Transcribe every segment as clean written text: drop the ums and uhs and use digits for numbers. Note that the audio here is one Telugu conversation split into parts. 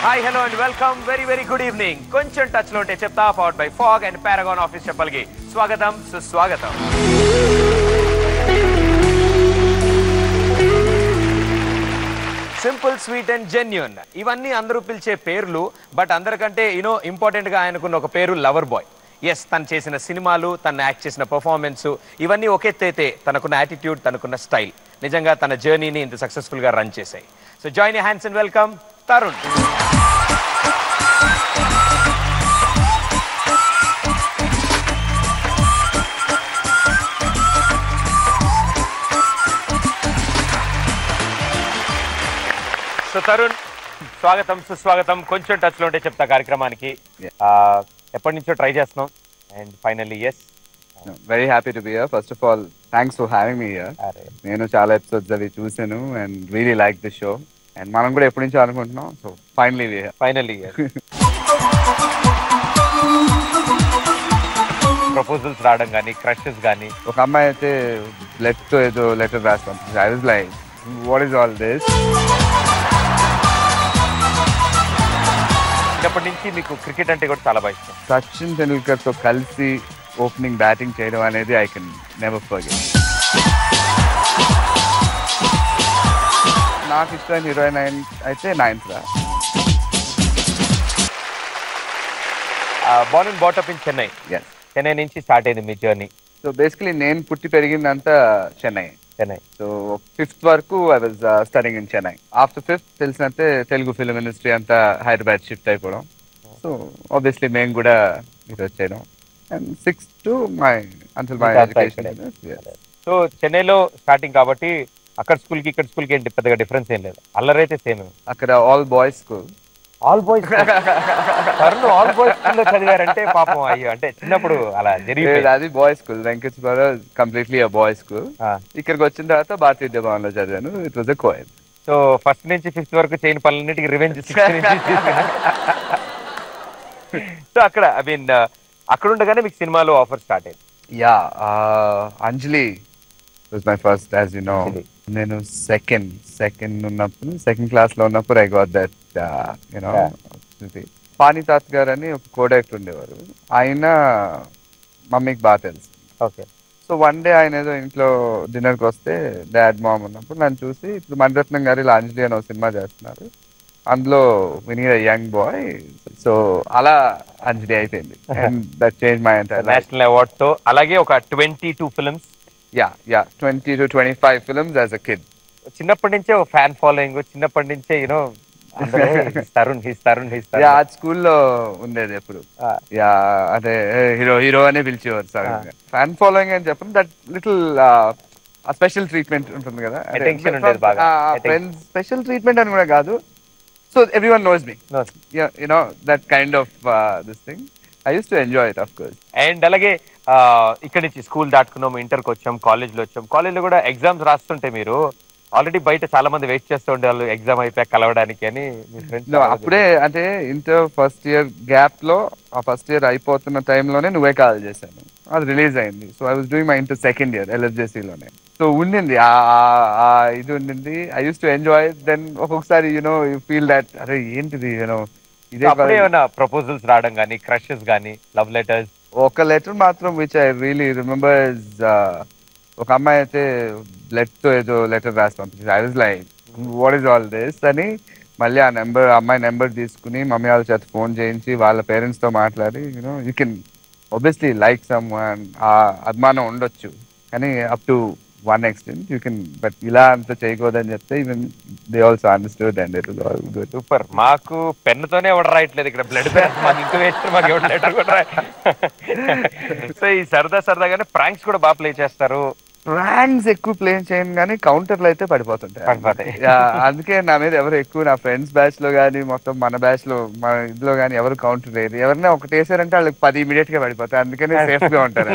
Hi, hello and welcome. Very good evening. కొంచెం టచ్ లో ఉంటే చెప్తా powered by Fogg and Paragon office చెప్పల్కి స్వాగతం సుస్వాగతం. సింపుల్ స్వీట్ అండ్ జెన్యూన్ ఇవన్నీ అందరూ పిలిచే పేర్లు. బట్ అందరికంటే ఇంపార్టెంట్ గా ఆయనకున్న ఒక పేరు లవర్ బాయ్. ఎస్, తను చేసిన సినిమాలు, తను యాక్ట్ చేసిన పర్ఫార్మెన్స్ ఇవన్నీ ఒకెత్తైతే తనకున్న యాటిట్యూడ్, తనకున్న స్టైల్ నిజంగా తన జర్నీని ఇంత సక్సెస్ఫుల్ గా రన్ చేశాయి. So join your hands and welcome Tarun. So Tarun, స్వాగతం సుస్వాగతం. కొంచెం టచ్ లో ఉంటే చెప్తా కార్యక్రమానికి. ఎప్పటి నుంచో ట్రై చేస్తున్నాం and finally yes. Very happy to be here. First of all thanks for having me here. నేను చాలా ఎపిసోడ్స్ అవి చూసాను and really like the show and మనం కూడా ఎప్పటి నుంచో అనుకుంటున్నాం. సో ఫైనల్లీ ప్రపోజల్స్ రావడం కానీ, క్రషెస్ కానీ. ఒక అమ్మాయి అయితే తో ఏదో లెటర్ రాసి పంపించింది. I was like, what is all this? చిన్నప్పటి నుంచి మీకు క్రికెట్ అంటే కూడా చాలా బాగా ఇష్టం. సచిన్ టెండూల్కర్ తో కలిసి ఓపెనింగ్ బ్యాటింగ్ చేయడం అనేది ఐ కెన్ నెవర్ ఫర్గెట్. నాకు ఇష్టమైన హీరోయిన్ అయితే Nayanthara. Born and brought up in Chennai. Chennai నుంచి స్టార్ట్ అయింది మీ జర్నీ. సో బేసికలీ నేను పుట్టి పెరిగిందంతా చెన్నై. సో 5th వరకు I was studying in Chennai. After 5th తెలిసినంతే తెలుగు ఫిల్మ్ ఇండస్ట్రీ అంతా హైదరాబాద్ షిఫ్ట్ అయిపోవడం. సో ఆబ్వియస్లీ మేము కూడా ఇది వచ్చేయడం. And 6th to my education. So చెన్నైలో స్టార్టింగ్ కాబట్టి అక్కడ స్కూల్కి ఇక్కడ స్కూల్కి ఏంటి పెద్దగా డిఫరెన్స్ ఏం లేదు. అల్లరైతే సేమ్. అక్కడ all boys school. All boys all boys స్కూల్లో చదివారంటే పాపం అయ్యో, అంటే చిన్నప్పుడు అలా జరిగింది. అది boys school. Venkateswara completely boys school. ఇక్కడికి వచ్చిన తర్వాత భారతీయ విద్యాభవన్ లో చదివాను. It was a co-ed. So first నుంచి 5th వరకు చేయని పనులన్నిటికీ రివెంజ్. సో అక్కడ ఐ మీన్ అక్కడ ఉండగానే మీకు సినిమాలో ఆఫర్ స్టార్ట్ అయింది. Yeah, Anjali was my first. As you know, నేను సెకండ్ ఉన్నప్పుడు, సెకండ్ క్లాస్ లో ఉన్నప్పుడు ఐ గాట్ దట్ యూనో. పాని తాత్ గారు అని ఒక కోడైరెక్టర్ ఉండేవారు. ఆయన మమ్మీకి బాగా తెలుసు. ఓకే. సో వన్ డే ఆయన ఏదో ఇంట్లో డిన్నర్కి వస్తే డాడ్ మామ్ ఉన్నప్పుడు నన్ను చూసి, ఇప్పుడు మణిరత్నం గారు ఇలా అంజలి అని ఒక సినిమా చేస్తున్నారు, అందులో we need a young boy. So అలా అంజలి అయిపోయింది. And that change my entire life. National award తో అలాగే ఒక 22 films. Ya 20 to 25 films as a kid. చిన్నప్పటి నుంచే ఒక ఫ్యాన్ ఫాలోయింగ్, చిన్నప్పటి నుంచే తరుణ్ స్కూల్లో ఉండేది ఎప్పుడు. యా, అదే హీరో అనే పిలిచేవారు. ఫ్యాన్ ఫాలోయింగ్ అని చెప్పండి, దట్ లిటిల్ స్పెషల్ ట్రీట్మెంట్ ఉంటుంది కదా. ఫ్రెండ్స్ స్పెషల్ ట్రీట్మెంట్ అని కూడా కాదు. So everyone knows me, you know that kind of this thing. I use to enjoy it of course. And అలాగే ఇక్కడ నుంచి స్కూల్ దాటుకున్నాం, ఇంటర్కి వచ్చాం, కాలేజ్లో వచ్చాం. కాలేజ్లో కూడా ఎగ్జామ్స్ రాస్తుంటే మీరు ఆల్రెడీ బయట చాలా మంది వెయిట్ చేస్తూ ఉండేవాళ్ళు ఎగ్జామ్ అయిపోయాక కలవడానికి అని. మీ ఫ్రెండ్స్ అప్పుడే అంటే ఇంటర్ ఫస్ట్ ఇయర్ గ్యాప్ లో, ఆ ఫస్ట్ ఇయర్ అయిపోతున్న టైంలోనే నువ్వే కాల్ చేశాను. అది రిలీజ్ అయింది. So I was doing my inter second year LFJC-లోనే. సో ఉండింది ఇది ఉండింది. I use to enjoy. Then ఒక్కొక్కసారి యూనో యూ ఫీల్ దట్ అరే ఏంటిది యూనో ఇదే. ఏమైనా ప్రపోజల్స్ రావడం కానీ, క్రషెస్ కానీ, లవ్ లెటర్స్? ఒక లెటర్ మాత్రం which I really remember is, ఒక అమ్మాయి అయితే తో ఏదో లెటర్ రాసి పంపించింది. I was like, what is all this అని మళ్ళీ ఆ అమ్మాయి నెంబర్ తీసుకుని మమ్మీ వాళ్ళ చేత ఫోన్ చేయించి వాళ్ళ పేరెంట్స్ తో మాట్లాడి, you know you can obviously like some one, ఆ అభిమానం ఉండొచ్చు కానీ up to one extent you can, but ఇలా అంత చేయకూడదని చెప్తే even they also understood and it was all good. Super. మాకు పెన్నుతోనే ఎవరు రాయట్లేదు ఇక్కడ, బ్లడ్ పెన్ మాకు ఇంక వేస్ట్, మాకు ఎవరు లెటర్ కూడా రాయ. సో ఈ సరదాగానే ప్రాంక్స్ కూడా బాగా ప్లే చేస్తారు. ప్రాంక్స్ ఎక్కువ ప్లే చేయను కానీ కౌంటర్లు అయితే పడిపోతుంటాయి. అందుకే నా మీద ఎవరు ఎక్కువ, నా ఫ్రెండ్స్ బ్యాచ్ లో కానీ మొత్తం మన బ్యాచ్ లో మన ఇందులో కానీ ఎవరు కౌంటర్ లేదు. ఎవరైనా ఒకటి వేసారంటే వాళ్ళకి 10 ఇమీడియట్ గా పడిపోతాయి. అందుకనే సేఫ్ గా ఉంటారు.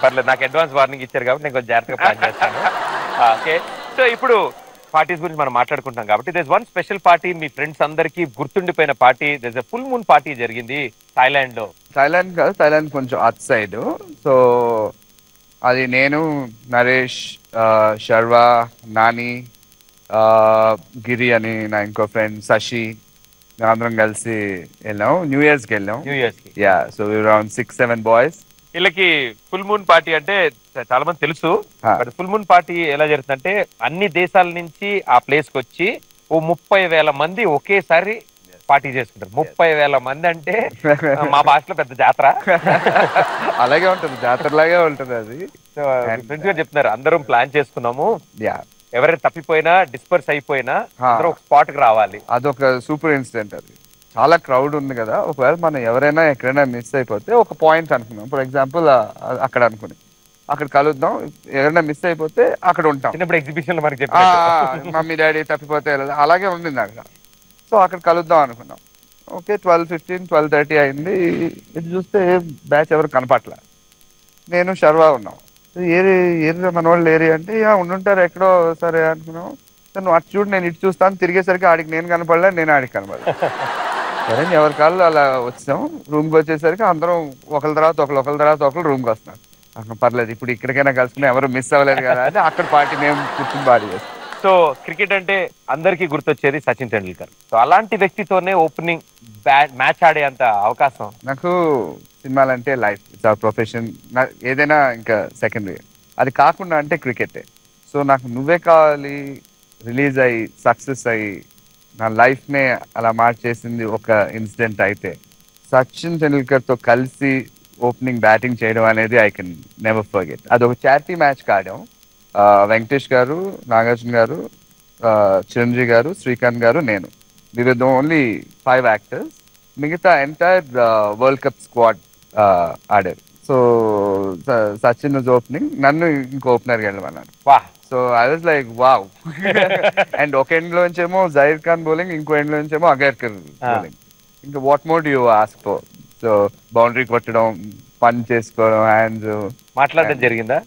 పర్లేదు, నాకు అడ్వాన్స్ వార్నింగ్ ఇచ్చారు కాబట్టి నేను కొంచెం జాగ్రత్తగా ప్లాన్ చేస్తాను. ఓకే. సో ఇప్పుడు పార్టీస్ గురించి మనం మాట్లాడుకుంటాం కాబట్టి there is one special party, మీ ఫ్రెండ్స్ అందరికి గుర్తుండిపోయిన party. There is a full moon party Thailand థాయిలాండ్ లో. థాయిలాండ్ కాదు, థాయిలాండ్ కొంచెం అట్ సైడ్. సో అది నేను, నరేష్, శర్వా, నాని, గిరి అని నా ఇంకో ఫ్రెండ్ శశి, అందరం కలిసి వెళ్ళాం. న్యూ ఇయర్స్కి వెళ్ళాం. న్యూ ఇయర్స్ కి యా, సో అరౌండ్ 6-7 బాయ్స్. వీళ్ళకి ఫుల్ మూన్ పార్టీ అంటే చాలా మంది తెలుసు. బట్ ఫుల్ మూన్ పార్టీ ఎలా జరుగుతుందంటే అన్ని దేశాల నుంచి ఆ ప్లేస్ కి వచ్చి ఓ 30,000 మంది ఒకేసారి పార్టీ చేసుకుంటారు. 30,000 మంది అంటే మా భాషలో పెద్ద జాతర. అలాగే ఉంటుంది, జాతరలాగే ఉంటుంది అది. ఫ్రెండ్స్ గారు చెప్తున్నారు అందరం ప్లాన్ చేసుకున్నాము, యా, ఎవరైనా తప్పిపోయినా డిస్పర్స్ అయిపోయినా అందరూ ఒక స్పాట్ కి రావాలి. అదొక సూపర్ ఇన్సిడెంట్. అది చాలా క్రౌడ్ ఉంది కదా, ఒకవేళ మనం ఎవరైనా ఎక్కడైనా మిస్ అయిపోతే ఒక పాయింట్ అనుకున్నాం. ఫర్ ఎగ్జాంపుల్ అక్కడ అనుకుని అక్కడ కలుద్దాం, ఎవరైనా మిస్ అయిపోతే అక్కడ ఉంటాం. చిన్నప్పుడు ఎగ్జిబిషన్ లో మనకి చెప్పారు మమ్మీ డాడీ తప్పిపోతే అలాగే ఉండింది అక్కడ. సో అక్కడ కలుద్దాం అనుకున్నాం. ఓకే, 12:15, 12:30 అయింది. ఇది చూస్తే బ్యాచ్ ఎవరు కనపట్ల. నేను శర్వా ఉన్నాం. ఏరి మన వాళ్ళు ఏరి అంటే ఉండుంటారు ఎక్కడో, సరే అనుకున్నాం. నువ్వు అటు చూడు, నేను ఇటు చూస్తాను. తిరిగేసరికి ఆడికి నేను కనపడలే, నేను ఆడికి కనపడలే. సరే ఎవరి కాళ్ళు అలా వచ్చాం. రూమ్కి వచ్చేసరికి అందరం ఒకరి తర్వాత ఒకరు రూమ్కి వస్తున్నాం. పర్లేదు, ఇప్పుడు ఇక్కడికైనా కలుసుకుని ఎవరు మిస్ అవ్వలేదు కదా అని అక్కడ పార్టీ మేము కూర్చుని పార్టీ చేస్తాం. సో క్రికెట్ అంటే అందరికీ గుర్తొచ్చేది సచిన్ టెండూల్కర్. సో అలాంటి వ్యక్తితోనే ఓపెనింగ్ మ్యాచ్ ఆడే అంత అవకాశం. నాకు సినిమాలంటే లైఫ్, ఇట్స్ అవర్ ప్రొఫెషన్. ఏదైనా ఇంకా సెకండరీ. అది కాకుండా అంటే క్రికెటే. సో నాకు నువ్వే కావాలి రిలీజ్ అయ్యి సక్సెస్ అయ్యి నా లైఫ్నే అలా మార్చేసింది ఒక ఇన్సిడెంట్ అయితే సచిన్ టెండూల్కర్తో కలిసి ఓపెనింగ్ బ్యాటింగ్ చేయడం అనేది ఐ కెన్ నెవర్ ఫర్గెట్. అది ఒక చారిటీ మ్యాచ్ ఆడాం. వెంకటేష్ గారు, నాగార్జున గారు, చిరంజీవి గారు, శ్రీకాంత్ గారు, నేను. We were the only 5 actors. మిగతా ఎంటైర్ వరల్డ్ కప్ స్క్వాడ్ ఆడారు. సో సచిన్ వాజ్ ఓపెనింగ్, నన్ను ఇంకో ఓపెనర్గా వెళ్ళమన్నాను. So I was like wow. And ఒక ఎండ్ లోంచేమో జహీర్ ఖాన్ బౌలింగ్, ఇంకో ఎండ్ లోంచేమో అగర్కర్ బౌలింగ్. ఇంకా what more do you ask for? So boundary కొట్టడం, పన్ చేసుకోవడం, హ్యాండ్స్ మాట్లాడడం జరిగిందా?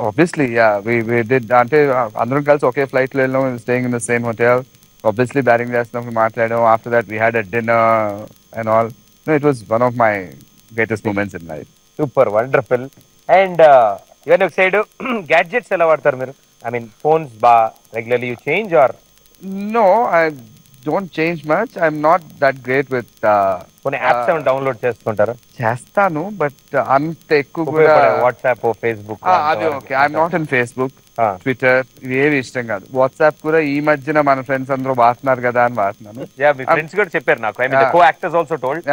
Obviously yeah, we did. అంటే అందరం కలిసి ఒకే ఫ్లైట్ లో వెళ్ళాం, staying in the same hotel. Obviously batting చేస్తున్నప్పుడు మాట్లాడాం. After that we had a dinner and all. It was one of my greatest moments in life. Super, wonderful. And ఇవన్నీ ఒక సైడ్, గ్యాడ్జెట్స్ ఎలా వాడతారు మీరు? I mean phones regularly you change or? No, I don't change much. I'm not that great with కొన్ని యాప్స్ ఏమైనా డౌన్లోడ్ చేసుకుంటారు? చేస్తాను, బట్ అంత ఎక్కువ కూడా. వాట్సాప్, ఫేస్బుక్ అది okay. I'm not in Facebook, Twitter, ఇవి ఏవి ఇష్టం కాదు. వాట్సాప్ కూడా ఈ మధ్యన మన ఫ్రెండ్స్ అందరూ వాడుతున్నారు కదా అని వాడుతున్నాను. మీ ఫ్రెండ్స్ కూడా చెప్పారు నాకు. I mean co actors also told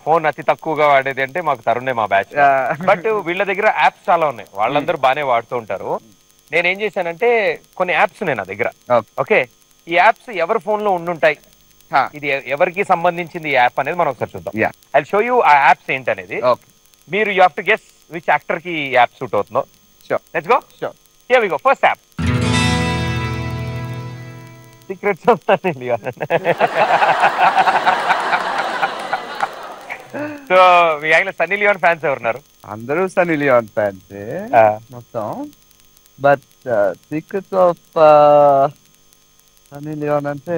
phone అతి తక్కువగా వాడేది అంటే మాకు తరుణే మా బ్యాచ్. బట్ వీళ్ళ దగ్గర యాప్స్ చాలా ఉన్నాయి, వాళ్ళందరూ బాగానే వాడుతూ ఉంటారు. నేనేం చేశానంటే కొన్ని యాప్స్ ఉన్నాయి నా దగ్గర. ఓకే, ఈ యాప్స్ ఎవరి ఫోన్ లో ఉండుంటాయి, ఇది ఎవరికి సంబంధించింది ఈ యాప్ అనేది మనం ఒకసారి చూద్దాం. ఐ షో యూ ఆ యాప్స్ ఏంటనేది. మీరు you have to guess which actor కి ఈ యాప్ సూట్ అవుతుందో. Let's go. Here we go. First app, secrets of Sunny Leone. So మీ ఆయన సన్నీ లియోన్ ఫ్యాన్స్ ఎవరున్నారు? అందరూ సన్నీ లియోన్ ఫ్యాన్స్ మొత్తం. But secrets of Sunny Leone అంటే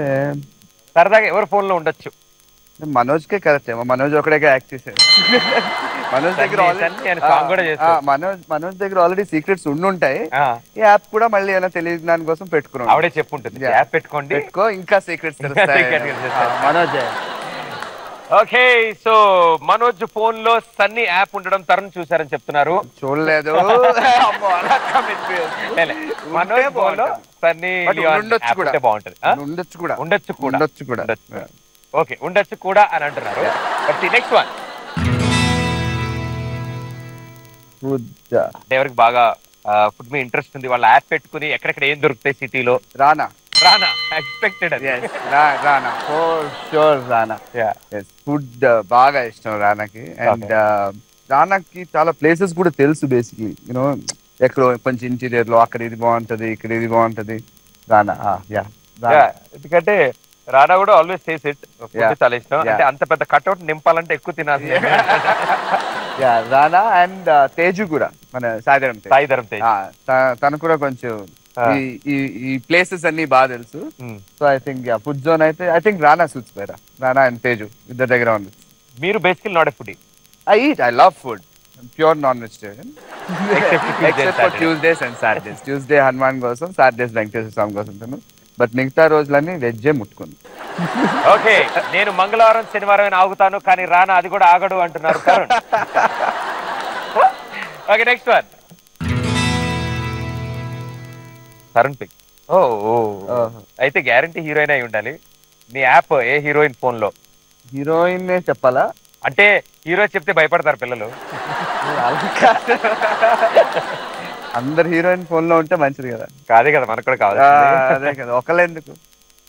సరదాగా ఎవరి ఫోన్ లో ఉండొచ్చు? మనోజ్కే కరెక్ట్ ఏమో. మనోజ్ ఒకడేగా యాక్ట్ చేశాడు. మనోజ్ దగ్గర మనోజ్ దగ్గర ఆల్రెడీ సీక్రెట్స్ ఉండుంటాయి. ఈ యాప్ కూడా మళ్ళీ ఏమైనా తెలియదు దాని కోసం పెట్టుకున్నాం. ఆవిడే చెప్పుంటుంది, యాప్ పెట్టుకో ఇంకా సీక్రెట్స్ తెలుస్తాయి. Manoj. Okay, so Manoj phone లో సన్నీ యాప్ ఉండడం తరుణ్ చూసారని చెప్తున్నారు. చూడలేదు. మనోజ్ ఫోన్ లో సన్నీ బాగుంటది. ఉండొచ్చు కూడా. ఓకే, ఉండొచ్చు కూడా అని అంటున్నారు. నెక్స్ట్ వన్, ఎవరికి బాగా ఫుడ్ మీద ఇంట్రెస్ట్ ఉంది, వాళ్ళ యాప్ పెట్టుకుని ఎక్కడెక్కడ ఏం దొరుకుతాయి సిటీలో? రానా expected. Rana for sure. Rana food బాగా ఇష్టం రానాకి. అండ్ రానాకి చాలా ప్లేసెస్ కూడా తెలుసు. బేసిక్లీ యూనో ఎక్కడో కొంచెం ఇంటీరియర్ లో అక్కడ ఇది బాగుంటది, ఇక్కడ ఇది బాగుంటది. రానా ఎందుకంటే రానా కూడా ఆల్వేస్ సేస్ ఇట్, ఫుడ్ చాలా ఇష్టం. అంటే అంత పెద్ద కట్అవుట్ నింపాలంటే ఎక్కువ తినాలి. రానా అండ్ తేజు కూడా, మన సాయిధరం తేజ్, తను కూడా కొంచెం ఈ ప్లేసెస్ అన్ని బాగా తెలుసు. So I think food zone అయితే I think Rana suits better. Rana and Teju ఇద్దరు దగ్గర ఉంది. మీరు basically not a foodie? I love food. I'm pure non-vegetarian. Except for Tuesdays and Saturdays. Tuesday Hanuman కోసం, Saturdays వెంకటేశ్వర స్వామి కోసం. బట్ మిగతా రోజులన్నీ వెజ్జే ముట్టుకుంది. ఓకే, నేను మంగళవారం శనివారం ఆగుతాను కానీ రానా అది కూడా ఆగడు అంటున్నారు Tarun. Okay, next one. Tarun pick. ఓ అయితే గ్యారంటీ హీరోయిన్ అయి ఉండాలి. నీ యాప్ ఏ హీరోయిన్ ఫోన్ లో? హీరోయిన్ చెప్పాలా? అంటే హీరో చెప్తే భయపడతారు పిల్లలు. అందరు హీరోయిన్ ఫోన్ లో ఉంటే మంచిది కదా. కాదే కదా మనకు కూడా కావాలి. అదే కదా, ఒకళ్ళు ఎందుకు.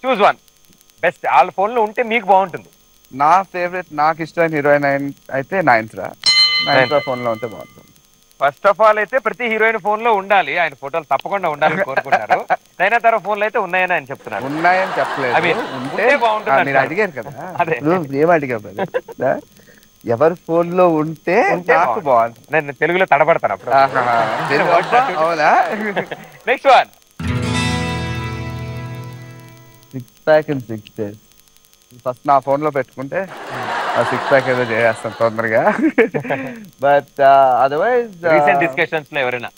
Choose one best. వాళ్ళ ఫోన్ లో ఉంటే మీకు బాగుంటుంది. నా ఫేవరెట్, నాకు ఇష్టమైన హీరోయిన్ అయితే నయనతార. నయనతార ఫోన్ లో ఉంటే బాగుంటుంది. ఫస్ట్ ఆఫ్ ఆల్ అయితే ప్రతి హీరోయిన్ ఫోన్ లో ఉండాలి, ఆయన ఫోటోలు తప్పకుండా ఉండాలని కోరుకుంటారు. నయనతార ఫోన్ లో అయితే ఉన్నాయని ఆయన చెప్తున్నారు. ఉన్నాయని చెప్పలేదు, ఉంటే బాగుంటుంది. మీరు అడిగారు కదా, ఏం అడిగారు? ఎవరి ఫోన్ లో ఉంటే నాకు బాగుంటుంది. నేను తెలుగులో తడబడతాను అప్పుడు. అవునా? Next one. 6 pack in 6 days. First నా ఫోన్ లో పెట్టుకుంటే ఆ 6 ప్యాక్ ఏదో చేస్తాను తొందరగా. బట్ అదర్వైజ్ రీసెంట్ డిస్కషన్స్ లో ఎవరైనా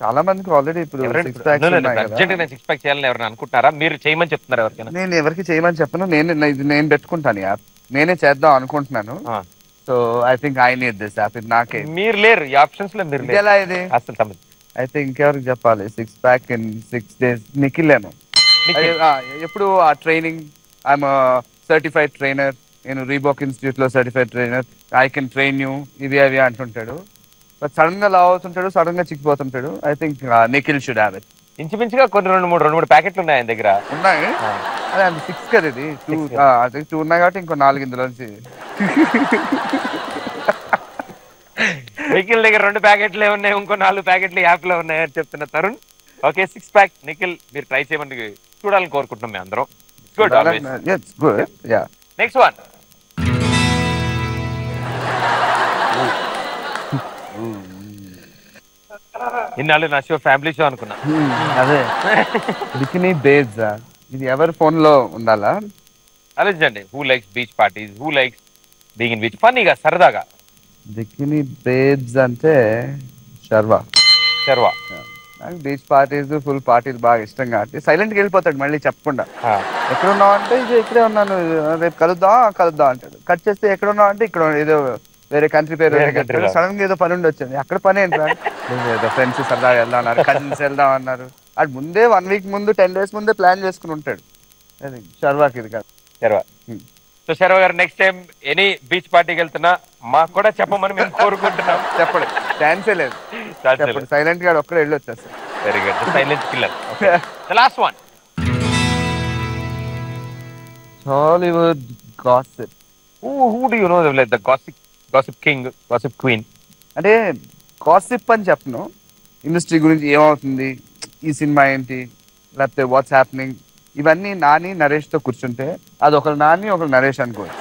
చాలా మందికి ఆల్రెడీ ఇప్పుడు 6 ప్యాక్స్ అర్జెంట్ గా 6 ప్యాక్ చేయాలని ఎవరైనా అనుకుంటారా? మీరు చేయమని చెప్తున్నారు ఎవరికైనా? నేను ఎవరికి చేయమని చెప్పను, నేను పెట్టుకుంటాను యాప్. నేనే చేద్దాం అనుకుంటున్నాను. So I think I need this app. ఇది నాకే. మీరు లేరు ఈ ఆప్షన్స్ లో, మీరు ఎలా ఇది అసలు సమస్య. అయితే ఇంకెవరికి చెప్పాలి? 6 ప్యాక్ ఇన్ 6 days. నిఖిల్ ఏమో ఎప్పుడు ఆ ట్రైనింగ్, ఐఎమ్ సర్టిఫైడ్ ట్రైనర్, నేను రీబాక్ ఇన్స్టిట్యూట్ లో certified trainer, I can train you, ఇవి అవి అంటుంటాడు. బట్ సడన్ గా లావ్ అవుతుంటాడు, సడన్ గా చిక్కిపోతుంటాడు. I think Nikhil should have it. ఇంచుమించుగా కొన్ని రెండు మూడు ప్యాకెట్లు ఉన్నాయి ఆయన దగ్గర. ఉన్నాయి. అదే అంత 6 కదా ఇది. 2 ఉన్నాయి కాబట్టి ఇంకో 4 ఇందులోంచి. నిఖిల్ దగ్గర 2 ప్యాకెట్లే ఉన్నాయి, ఇంకో 4 ప్యాకెట్లు యాప్ లో ఉన్నాయి అని చెప్తున్న తరుణ్. ఓకే, 6 ప్యాక్ నిఖిల్ మీరు ట్రై చేయమని చూడాలని కోరుకుంటున్నాం మేము అందరం. గుడ్. Next one. ఇన్నాళ్ళు నా షో ఫ్యామిలీ షో అనుకున్నా. అదే బికినీ బేబ్స్. ఇది ఎవరి ఫోన్ లో ఉండాలా? ఆలోచించండి. Who likes beach parties, who likes being in beach, ఫన్నీగా సరదాగా. బికినీ బేబ్స్ అంటే శర్వా. బీచ్ పార్టీస్, ఫుల్ పార్టీలు బాగా ఇష్టం కాబట్టి సైలెంట్కి వెళ్ళిపోతాడు మళ్ళీ చెప్పకుండా. ఎక్కడ ఉన్నావు అంటే ఇది ఇక్కడే ఉన్నాను, రేపు కలుద్దాం అంటాడు. కట్ చేస్తే ఎక్కడ ఉన్నావు అంటే ఇక్కడ ఏదో వేరే కంట్రీ పేరు. సడన్ గా ఏదో పని ఉండి వచ్చింది. అక్కడ పని ఏంటి? ఏదో ఫ్రెండ్స్ సరదాగా వెళ్దాం అన్నారు, కజిన్స్ వెళ్దాం అన్నారు. అది ముందే 1 week ముందు 10 days ముందే ప్లాన్ చేసుకుని ఉంటాడు. అది శర్వాకి ఇది కాదు. సో శర్వా గారు నెక్స్ట్ టైం ఎనీ బీచ్ పార్టీకి వెళ్తున్నా మాకు కూడా చెప్పమని మేము కోరుకుంటున్నాం. చెప్పండి, ఛాన్సే లేదు. సైలెంట్ గా ఒక్కడే వెళ్ళి వచ్చేస్తాం. Very good. Silent killer. The last one. Hollywood gossip. Who do you know the gossip king, gossip queen? అంటే గాసిప్ అని చెప్పను, ఇండస్ట్రీ గురించి ఏమవుతుంది, ఈ సినిమా ఏంటి, లేకపోతే వాట్స్ హ్యాపెనింగ్, ఇవన్నీ నాని నరేష్ తో కూర్చుంటే అది ఒకరు నాని ఒకరు నరేష్ అనుకోవచ్చు.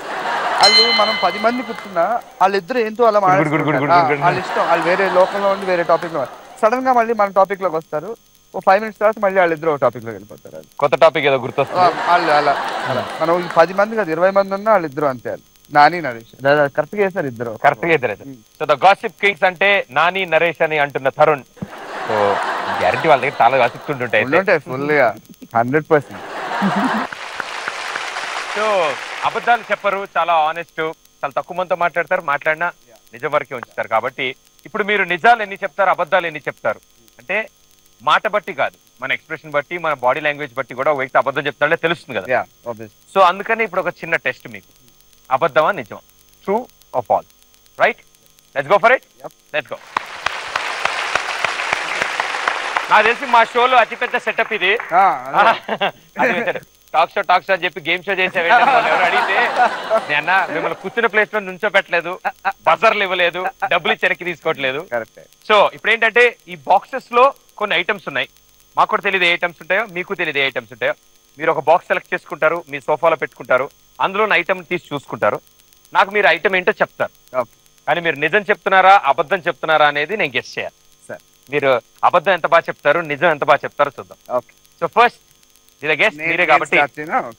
వాళ్ళు మనం 10 మంది కూర్చున్నా వాళ్ళిద్దరు ఏంటో అలా వాళ్ళ ఇష్టం. వాళ్ళు వేరే లోకంలో ఉండి వేరే టాపిక్ లో సడన్ గా మళ్ళీ మన టాపిక్ లోకి వస్తారు. ఓ 5 minutes తర్వాత మళ్ళీ వాళ్ళిద్దరు ఒక టాపిక్ లోకి వెళ్ళిపోతారు. కొత్త టాపిక్ ఏదో గుర్తొస్తుంది. వాళ్ళు అలా మనం 10 మంది కాదు 20 మంది ఉన్నా వాళ్ళిద్దరు అంతే. నాని నరేష్ కరెక్ట్ గా వేస్తారు, ఇద్దరు కరెక్ట్ గా ఇద్దరు. సో ద గాసిప్ కింగ్స్ అంటే నాని నరేష్ అని అంటున్న తరుణ్. సో గ్యారంటీ వాళ్ళ దగ్గర చాలా గాసిప్స్ ఉంటుంటాయి. ఫుల్ గా 100%. సో అబద్ధాలు చెప్పరు, చాలా ఆనెస్ట్, చాలా తక్కువ మందితో మాట్లాడతారు, మాట్లాడినా నిజం వరకే ఉంచుతారు. కాబట్టి ఇప్పుడు మీరు నిజాలు ఎన్ని చెప్తారు, అబద్ధాలు ఎన్ని చెప్తారు అంటే మాట బట్టి కాదు, మన ఎక్స్ప్రెషన్ బట్టి, మన బాడీ లాంగ్వేజ్ బట్టి కూడా ఒక వ్యక్తి అబద్ధం చెప్తాడే తెలుస్తుంది కదా. సో అందుకని ఇప్పుడు ఒక చిన్న టెస్ట్ మీకు, అబద్ధమా నిజమా, true or false, right? Let's go for it. Let's go. నాకు తెలిసి మా షోలో అతిపెద్ద సెటప్ ఇది. టాక్ షో అని చెప్పి గేమ్ షో చేసే ఎవరు అడిగితే నేను మిమ్మల్ని కూర్చున్న ప్లేస్ లో నుంచోబెట్టలేదు, బజర్లు ఇవ్వలేదు, డబ్బులు ఇచ్చి తీసుకోవట్లేదు. సో ఇప్పుడు ఏంటంటే ఈ బాక్సెస్ లో కొన్ని ఐటమ్స్ ఉన్నాయి. మాకు కూడా తెలియదు ఏ ఐటమ్స్ ఉంటాయో, మీకు తెలియదు ఏ ఐటమ్స్ ఉంటాయో. మీరు ఒక బాక్స్ సెలెక్ట్ చేసుకుంటారు, మీ సోఫాలో పెట్టుకుంటారు, అందులో ఐటమ్ తీసి చూసుకుంటారు. నాకు మీరు ఐటమ్ ఏంటో చెప్తారు, కానీ మీరు నిజం చెప్తున్నారా అబద్ధం చెప్తున్నారా అనేది నేను గెస్ చేయాలి. మీరు అబద్ధం ఎంత బాగా చెప్తారు, నిజం ఎంత బాగా చెప్తారో చూద్దాం. సో ఫస్ట్ గెస్ మీరే కాబట్టి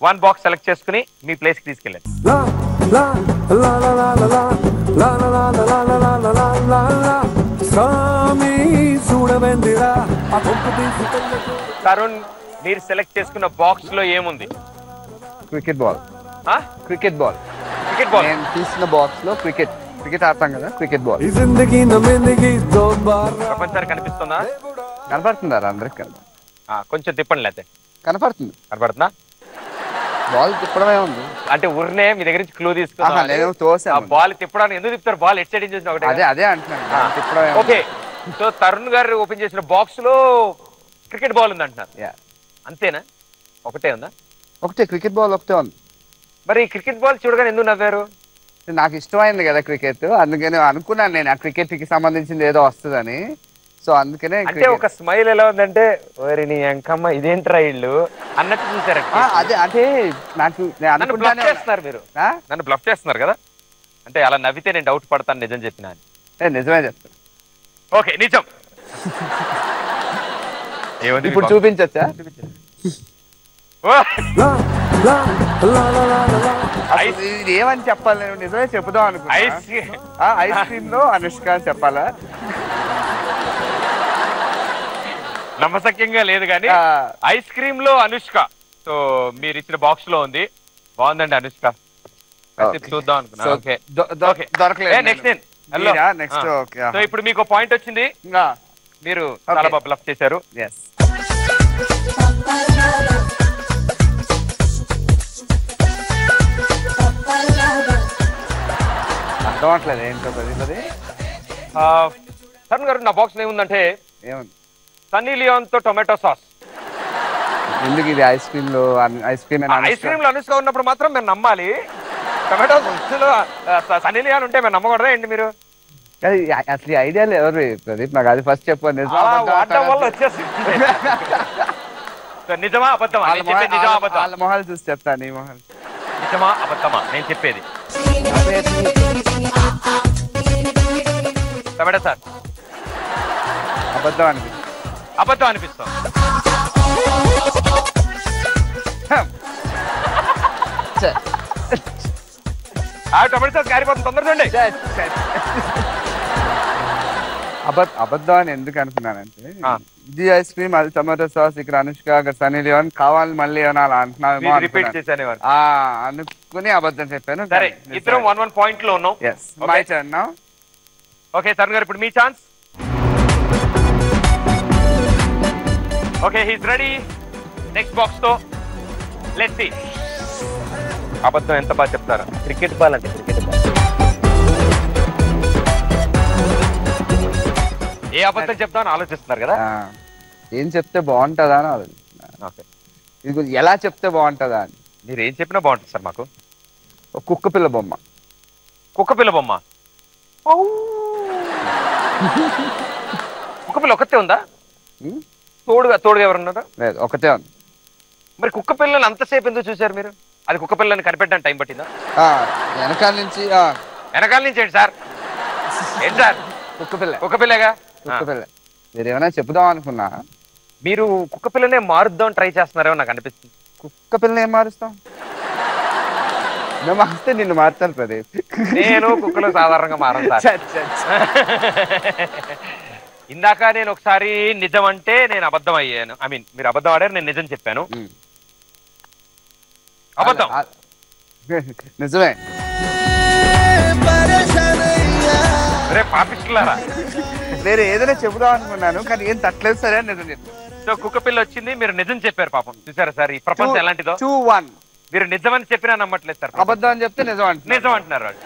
1 బాక్స్ సెలెక్ట్ చేసుకుని మీ ప్లేస్ కి తీసుకెళ్ళండి. తరుణ్ మీరు సెలెక్ట్ చేసుకున్న బాక్స్ లో ఏముంది? Cricket ball. Cricket ball. Cricket ball. నేను తీసిన బాక్స్ లో క్రికెట్ ఆడతాం కదా, క్రికెట్ బాల్. ప్రపంచానికి కనిపిస్తుందా? కనపడుతుందా అందరికి? కొంచెం తిప్పండి లేతే. కనపడుతుంది. కనపడుతుందా? బాల్ తిప్పడమే ఉంది. అంటే ఊరినే మీ దగ్గర నుంచి క్లూ తీసుకున్నా. బాల్ తిప్పడానికి ఎందుకు తిప్పుతారు? బాల్ ఎట్ సైడ్ చూసిన ఒకటే. అదే అంటున్నాను. ఓకే, సో తరుణ్ గారు ఓపెన్ చేసిన బాక్స్ లో క్రికెట్ బాల్ ఉంది అంటున్నారు. అంతేనా? ఒకటే ఉందా? ఒకటే క్రికెట్ బాల్ ఒకటే ఉంది. మరి క్రికెట్ బాల్ చూడగానే ఎందుకు నవ్వారు? నాకు ఇష్టమైంది కదా క్రికెట్, అందుకని అనుకున్నాను నేను ఆ క్రికెట్ కి సంబంధించింది ఏదో వస్తుందని. సో అందుకనే. అంటే ఒక స్మైల్ ఎలా ఉందంటే ఓరి నీ అంకమ్మ ఇదేంట్రా ఇల్లు అన్నట్టు చూసారు. అదే అంటే నాకు చేస్తున్నారు మీరు, నన్ను బ్లఫ్ చేస్తున్నారు కదా. అంటే అలా నవ్వితే నేను డౌట్ పడతాను నిజం చెప్పినా అని. నిజమే చెప్తాను. ఓకే నిజం. ఇప్పుడు చూపించచ్చా? ఏమని చెప్పాలి? నేను నిజమే చెప్పుదాం అనుకున్నా. ఐస్ క్రీమ్ లో అనుష్క అని చెప్పాలా? నమ్మశక్యంగా లేదు కానీ ఐస్ క్రీమ్ లో అనుష్క. సో మీరు ఇచ్చిన బాక్స్ లో ఉంది. బాగుందండి అనుష్క. చూద్దాం అనుకున్నా. సో ఇప్పుడు మీకు పాయింట్ వచ్చింది. మీరు చాలా బాగా బ్లఫ్ చేశారు. అర్థమవట్లేదు ఏంటో పది. తరుణ్ గారు నా బాక్స్ ఏముందంటే ఏముంది? సన్నీ లియోన్ తో టొమాటో సాస్. ఎందుకు ఇది ఐస్ క్రీమ్ లో? ఐస్ క్రీమ్ లో అనుష్క ఉన్నప్పుడు మాత్రం మీరు నమ్మాలి. టొమాటో సాస్ లో సన్నీ లియోన్ ఉంటే మీరు నమ్మకూడదా ఏంటి మీరు? అసలు ఐడియాలు ఎవరు ప్రదీప్? నాకు అది ఫస్ట్ చెప్పండి. నిజమా అబద్ధమా? వాళ్ళ మొహాలు చూసి చెప్తాను. నీ మొహాలు నిజమా అబద్ధమా నేను చెప్పేది? టొమాటో సాస్ అబద్ధం అనిపిస్తుంది. అబద్ధం అనిపిస్తుంది. టొమాటో సాస్ కారిపోతుంది. తొందరగా అబద్ధం అని ఎందుకు అనుకున్నానంటే ఇది ఐస్ క్రీమ్, అది టొమాటో సాస్, ఇక్కడ అనుష్క, అక్కడ సన్నీ లియోన్, కావాలి మళ్ళీ అలా అంటున్నాను అనుకుని అబద్ధం చెప్పాను. సరే, ఇద్దరం 1-1 పాయింట్ లో ఉన్నాం. My turn now. Okay Tarun గారు ఇప్పుడు మీ chance. Okay he's ready. Next box తో లెట్స్ సీ అబద్ధం ఎంత బాగా చెప్తారు. క్రికెట్ బాల్ అంటే క్రికెట్ బాల్. ఏ అబద్ధం చెప్తామని ఆలోచిస్తున్నారు కదా. ఏం చెప్తే బాగుంటుందా అని ఆలోచిస్తున్నా. ఇది ఎలా చెప్తే బాగుంటుందా అని. మీరు ఏం చెప్పినా బాగుంటుంది సార్. మాకు కుక్క పిల్ల బొమ్మ. కుక్క పిల్ల బొమ్మ. కుక్క పిల్ల ఒకటే ఉందా? తోడుగా ఎవరున్నారా? లేదు, ఒకటే ఉంది. మరి కుక్క పిల్లని అంతసేపు ఎందుకు చూసారు మీరు? అది కుక్క పిల్లని కనిపెట్టడానికి టైం పట్టిందా? వెనకాల నుంచి. వెనకాల నుంచి ఏంటి సార్? ఏంటి సార్? కుక్క పిల్లగా. కుక్క పిల్ల. మీరు ఏమైనా చెప్పుదాం అనుకున్నా. మీరు కుక్క పిల్లనే మారుద్దాం ట్రై చేస్తున్నారేమో నాకు అనిపిస్తుంది. కుక్క పిల్లని ఏం మారుస్తాం? నువ్వు మారిస్తే నిన్ను మారుతాను ప్రదీప్. నేను కుక్కలు సాధారణంగా మారను సార్. ఇందాక నేను ఒకసారి నిజం అంటే నేను అబద్ధం అయ్యాను. ఐ మీన్ మీరు అబద్ధం ఆడారు, నేను నిజం చెప్పాను. అబద్ధం నిజమే. రే పాపిస్తున్నారా? నేను ఏదైనా చెబుదాం అనుకున్నాను కానీ ఏం తట్టలేదు. సరే నిజం చెప్పాను. సో కుక్క పిల్ల వచ్చింది, మీరు నిజం చెప్పారు. పాపం చూసారా సార్ ఈ ప్రపంచం ఎలాంటిదో. 2-1. మీరు నిజమని చెప్పినా నమ్మట్లేదు సార్. అబద్ధం అని చెప్తే నిజం అంటున్నారు వాళ్ళు.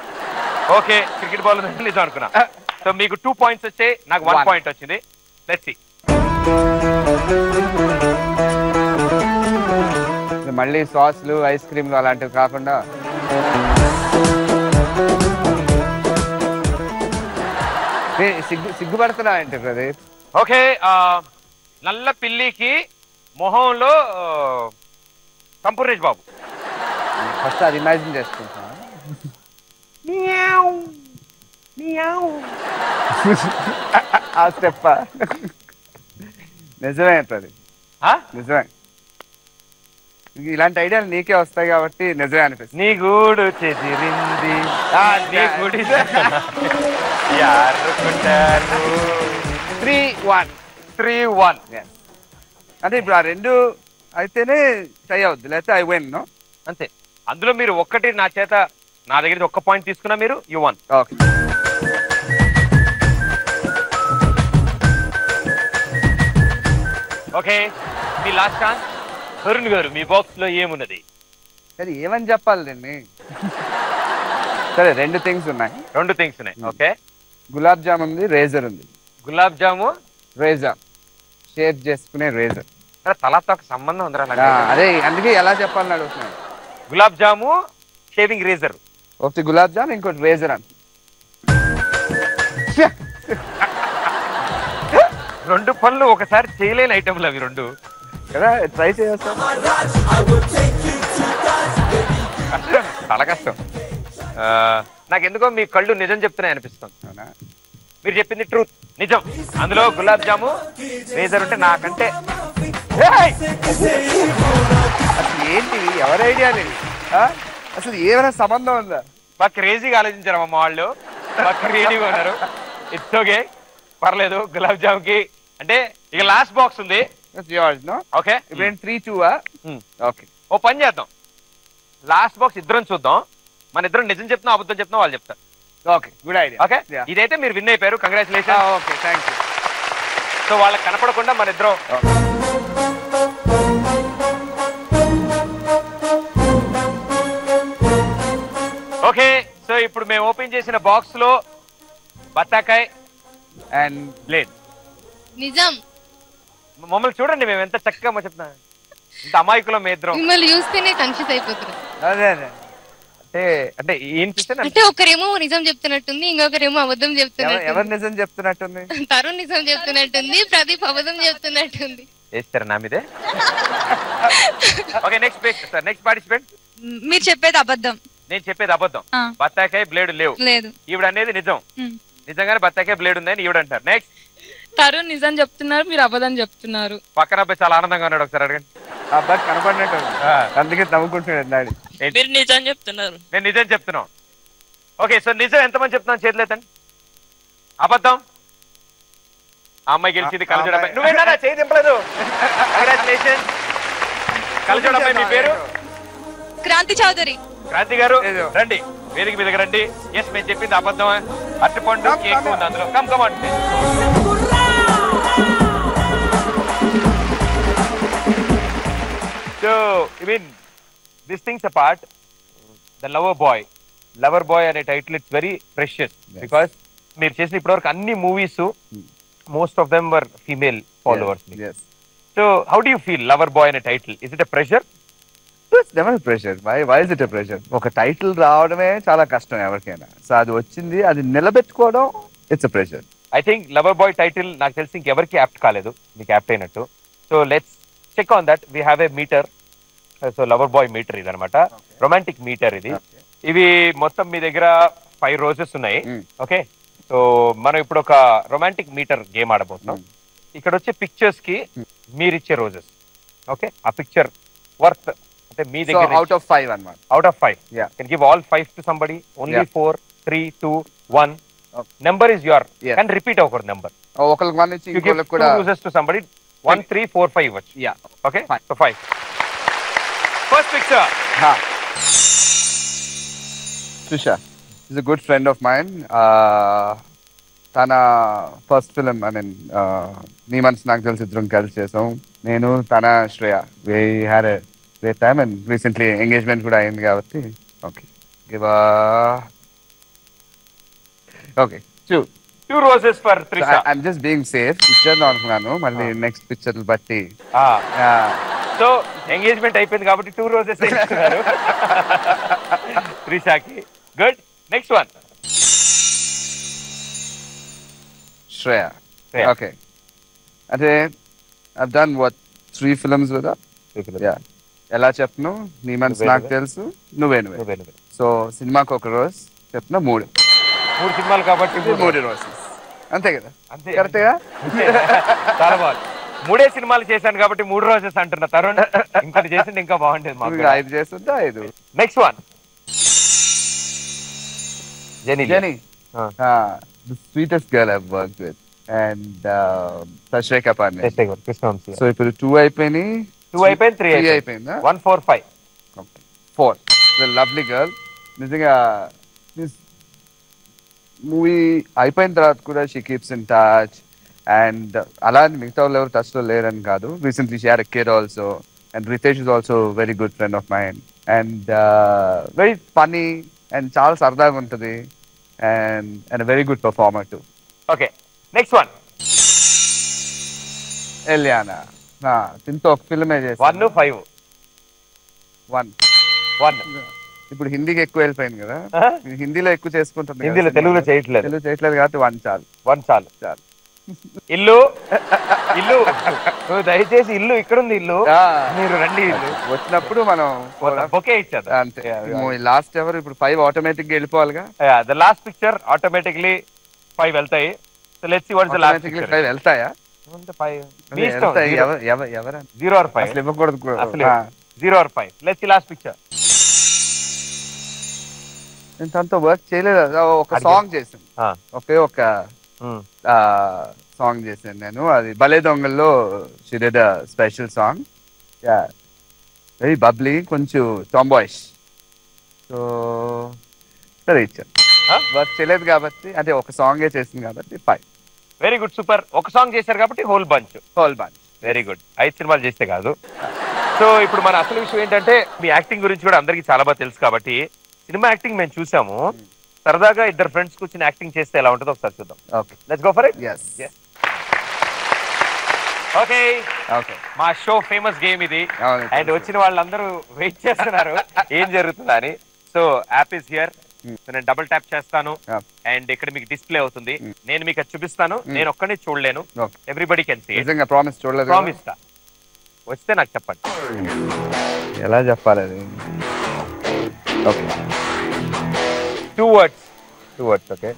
ఓకే క్రికెట్ బాల్ నిజం అనుకున్నా. సో మీకు 2 పాయింట్స్ వచ్చాయి, నాకు 1 పాయింట్ వచ్చింది. Let's see. మళ్ళీ సాస్లు, ఐస్ క్రీమ్లు అలాంటివి కాకుండా సిగ్గుపడుతున్నా అంటే ప్రదీప్. ఓకే నల్ల పిల్లికి మొహంలో సంపూర్ణేష్ బాబు. ఫస్ట్ అది ఇమాజిన్ చేసుకుంటా. ఆ స్టెప్ నిజమే ప్రదీప్. నిజమే. ఇలాంటి ఐడియాలు నీకే వస్తాయి కాబట్టి నిజమే అనిపిస్తుంది. నీ గూడు చెదిరింది 3-1. అంటే ఇప్పుడు ఆ రెండు అయితేనే టై అవుద్ది, లేకపోతే ఐ విన్. నో అంతే. అందులో మీరు ఒక్కటి నా దగ్గర ఒక్క పాయింట్ తీసుకున్నా మీరు you one. Okay. Okay, me last chance. Tarun గారు, మీ బాక్స్ లో ఏమున్నది? సరే ఏమని చెప్పాలి దీన్ని? సరే 2 థింగ్స్ ఉన్నాయి. 2 థింగ్స్ ఉన్నాయి. ఓకే. గులాబ్ జామ్ ఉంది, రేజర్ ఉంది. గులాబ్ జాము, రేజర్, షేర్ చేసుకునే రేజర్. తలతో ఒక సంబంధం ఉందిరా నాకు. అదే అందుకే ఎలా చెప్పాలని అడుగుతున్నాను. గులాబ్ జాము, షేవింగ్ రేజర్. ఒకటి గులాబ్ జామ్, ఇంకోటి రేజర్ అని. 2 పనులు ఒకసారి చేయలేని ఐటమ్లు అవి 2 కదా. ట్రై చేయొచ్చు. చాలా కష్టం. నాకు ఎందుకో మీ కళ్ళు నిజం చెప్తున్నాయి అనిపిస్తుంది. మీరు చెప్పింది ట్రూత్, నిజం. అందులో గులాబ్ జాము, రేజర్ ఉంటే నాకంటే అసలు ఏంటి, ఎవరి ఐడియా లేదు అసలు, ఏమైనా సంబంధం ఉందా? బాగా క్రేజీగా ఆలోచించారు అమ్మ వాళ్ళు, బాగా క్రియేటివ్గా ఉన్నారు. ఇట్స్ ఓకే, పర్లేదు. గులాబ్ జామ్ కి అంటే ఇక లాస్ట్ బాక్స్ ఉంది. ఓకే, 3-2. ఓకే, ఓ పని చేద్దాం. లాస్ట్ బాక్స్ ఇద్దరం చూద్దాం. మన ఇద్దరం నిజం చెప్తున్నాం అబద్ధం చెప్తున్నాం వాళ్ళు చెప్తారు. Okay, good idea. ఓకే, ఇదైతే మీరు విన్ అయిపోయారు. Congratulation. Okay, thank you. So వాళ్ళకి కనపడకుండా మన ఇద్దరం. ఓకే, సో ఇప్పుడు మేము ఓపెన్ చేసిన బాక్స్ లో బత్తాకాయ్ అండ్ లేదు. నిజం. మమ్మల్ని చూడండి, మేము ఎంత చక్కగా చెప్తున్నా. ఇంత అమాయకులం మీ ఇద్దరం. మిమ్మల్ని చూస్తేనే కన్ఫ్యూజ్ అయిపోతున్నారు. అదే అదే అంటే ఏం చూస్తే అంటే ఒకరేమో నిజం చెప్తున్నట్టుంది, ఇంకొకరేమో అబద్ధం చెప్తున్నట్టు. ఎవరు నిజం చెప్తున్నట్టుంది? తరుణ్ నిజం చెప్తున్నట్టుంది, ప్రదీప్ అబద్ధం చెప్తున్నట్టుంది. వేస్తారా నా మీదే? Okay, next participant. మీరు చెప్పేది అబద్ధం, నేను చెప్పేది అబద్ధం. బత్తాకాయ బ్లేడ్ లేవు. లేదు. ఈవిడ అనేది నిజం. నిజంగానే బత్తాకాయ బ్లేడ్ ఉందని ఈవిడ అంటారు. నెక్స్ట్. తరుణ్ నిజం చెప్తున్నారు, మీరు అబద్ధం చెప్తున్నారు. పక్కన అబ్బాయి చాలా ఆనందంగా ఉన్నాడు, ఒకసారి అడగండి. అబ్బాయి కనపడినట్టు, అందుకే నవ్వుకుంటున్నాడు. మీరు నిజం చెప్తున్నారు. నేను నిజం చెప్తున్నాను. ఓకే, సో నిజం ఎంతమంది చెప్తున్నాను చేతులు ఎత్తండి. అబద్ధం. ఆ అమ్మాయి గెలిచింది. కలజోడు అమ్మాయి. నువ్వేనా చేయి దింపలేదు? కంగ్రాచులేషన్. కలజోడు అమ్మాయి, మీ పేరు? క్రాంతి చౌదరి. క్రాంతి గారు రండి, వేదిక మీదకి రండి. ఎస్, మేము చెప్పింది అబద్ధం. అరటిపండు కేక్ ఉంది అందులో. కమ్ కమ్ అంటే. So I mean this things apart, the lover boy అనే title it's very precious. Because మీరు చేసిన ఇప్పటివరకు అన్ని movies most of them were female followers. So how do you feel lover boy అనే title? Is it a pressure? It's never a pressure. Why is it a pressure? ఒక టైటిల్ రావడమే చాలా కష్టం ఎవరికైనా. సో అది వచ్చింది, అది నిలబెట్టుకోవడం it's a pressure. I think lover boy title నాకు తెలిసి ఇంకెవరికి యాప్ట్ కాలేదు, మీకు యాప్ట్ అయినట్టు. So let's check on that. We have a meter. So lover boy meter ఇది అనమాట, రొమాంటిక్ మీటర్ ఇది. ఇవి మొత్తం మీ దగ్గర 5 రోజెస్ ఉన్నాయి. ఓకే, సో మనం ఇప్పుడు ఒక రొమాంటిక్ మీటర్ గేమ్ ఆడబోతున్నాం. ఇక్కడ వచ్చే పిక్చర్స్ కి మీరు ఇచ్చే రోజెస్. ఓకే, ఆ పిక్చర్ వర్త్ అంటే మీ దగ్గర అవుట్ ఆఫ్ 5 అన్నమాట. Out of 5 can give all 5 to somebody. Only 4, 3, 2, 1 number is your. Can repeat ఒకరు నెంబర్. ఒకరికి వన్ ఇచ్చి ఇంకొకరికి కూడా రోజెస్ టు సంబడి. 1, 3, 4, 5 వచ్చు. Okay, so 5. First picture. Trisha is a good friend of mine. తన ఫస్ట్ ఫిలిం, ఐ మీన్ నీ మనసు నాకు తెలిసి ఇద్దరం కలిసి చేసాం. నేను, తన, Shreya. We had a great time and recently engagement కూడా అయింది కాబట్టి. Okay, okay, two roses for Trisha. I'm just being safe. ఇచ్చేద్దాం అనుకున్నాను, మళ్ళీ నెక్స్ట్ పిక్చర్ బట్టి. సో ఎంగేజ్మెంట్ అయిపోయింది కాబట్టి 2 roses ఇస్తున్నారు త్రిషాకి. Good. Next one. Shreya. Okay, అంటే I've done what 3 films with her. Yeah. ఎలా చెప్పను, నీ మనసు నాకు తెలుసు, నువ్వే. సో సినిమాకి ఒక రోజు చెప్పిన 3 సినిమాలు కాబట్టి 3 రోజెస్ అంతే కదా. అంతే, కరెక్ట్గా. చాలా బాగుంది. 3 సినిమాలు చేశాను కాబట్టి 3 రోజెస్ అంటున్నా తరుణ్. ఇంకోటి చేసింది ఇంకా బాగుండేది మాకు. 5 చేస్తుంటే 5. Next one. Jenny. The sweetest girl I've worked with. And Sashreka Pandey. Krishna Vamsi. So ఇప్పుడు 2 అయిపోయినాయి, 2 అయిపోయింది 3 3 అయిపోయింది అయిపోయిందా 1 4 5 4 ద లవ్లీ గర్ల్ నిజంగా మూవీ అయిపోయిన తర్వాత కూడా she keeps in touch and అలా మిగతా వాళ్ళు ఎవరు టచ్ లో లేరని కాదు recently she had a kid also and Ritesh is also very good friend of mind and very funny and చాలా సరదాగా ఉంటుంది and very good performer too okay next one Ileana దీంతో ఒక ఫిల్మే చేసి 1 5 1 ఇప్పుడు హిందీకి ఎక్కువ వెళ్ళిపోయింది కదా హిందీలో ఎక్కువ చేసుకుంటుంది కదా హిందీలో తెలుగులో చేయట్లేదు తెలుగు చేయట్లేదు కాబట్టి 1 చాలు 1 చాలు చాలు ఇల్లు ఇల్లు నువ్వు దయచేసి ఇల్లు ఇక్కడ ఉంది ఇల్లు మీరు రండి ఇల్లు వచ్చినప్పుడు మనం బొకే ఇచ్చారు అంతే లాస్ట్ ఎవరు ఇప్పుడు 5 ఆటోమేటిక్ గా వెళ్ళిపోవాలిగా ద లాస్ట్ పిక్చర్ ఆటోమేటిక్లీ 5 వెళ్తాయి so let's see what is the last picture 5 వెళ్తాయా 5 మీ ఇష్టం ఎవరు 0 or 5 అసలు ఇవ్వకూడదు అసలు 0 or 5 let's see last picture నేను తనతో వర్క్ చేయలేదు ఒక సాంగ్ చేశాను ఒక సాంగ్ చేశాను నేను అది భలే దొంగల్లో she did a special song very bubbly కొంచెం టాంబాయిష్ సో సరే ఇచ్చాను వర్క్ చేయలేదు కాబట్టి అంటే ఒక సాంగే చేసింది కాబట్టి 5 వెరీ గుడ్ సూపర్ ఒక సాంగ్ చేశారు కాబట్టి హోల్ బంచ్ వెరీ గుడ్ 5 సినిమాలు చేస్తే కాదు సో ఇప్పుడు మన అసలు విషయం ఏంటంటే మీ యాక్టింగ్ గురించి కూడా అందరికీ చాలా బాగా తెలుసు కాబట్టి సినిమా యాక్టింగ్ మేము చూసాము సరదాగా ఇద్దరు ఫ్రెండ్స్ కూర్చొని యాక్టింగ్ చేస్తే ఎలా ఉంటుందో ఒకసారి చూద్దాం okay let's go for it yes okay okay మా షో ఫేమస్ గేమ్ ఇది అండ్ వచ్చిన వాళ్ళందరూ వెయిట్ చేస్తున్నారు ఏం జరుగుతుందని సో యాప్ ఇస్ హియర్ నేను డబుల్ ట్యాప్ చేస్తాను అండ్ ఇక్కడ మీకు డిస్ప్లే అవుతుంది నేను మీకు అది చూపిస్తాను నేను ఒక్కడే చూడలేను ఎవ్రీబడి కెన్ సీ నిజంగా ప్రామిస్ చూడలేదు ప్రామిస్ వస్తే నాకు చెప్పండి ఎలా చెప్పాలి అది okay 2 words okay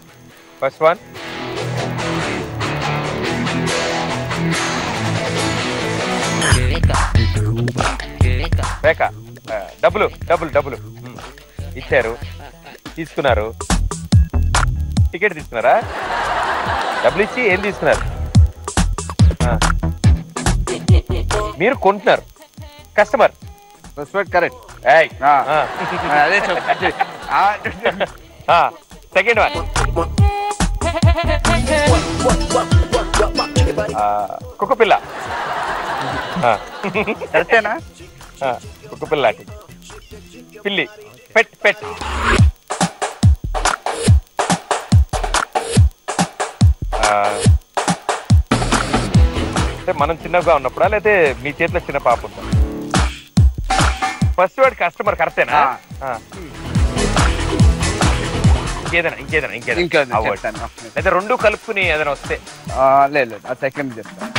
first one రేఖ డబ్బులు ఇచ్చారు తీసుకున్నారు టికెట్ తీసుకున్నారా డబ్బులు ఇచ్చి ఏం తీసుకున్నారు మీరు కొంటున్నారు కస్టమర్ కరెక్ట్ అదే సెకండ్ వన్ కుక్కపిల్ల కరెక్టేనా కుక్కపిల్ల పిల్లి పెట్ అంటే మనం చిన్నగా ఉన్నప్పుడా లేకపోతే మీ చేతిలో చిన్న పాప ఉంటా ఫస్ట్ వర్డ్ కస్టమర్ కరెక్టేనా ఇంకేదైనా లేదా రెండు కలుపుకుని ఏదైనా వస్తే లేదు సెకండ్ చెప్తాను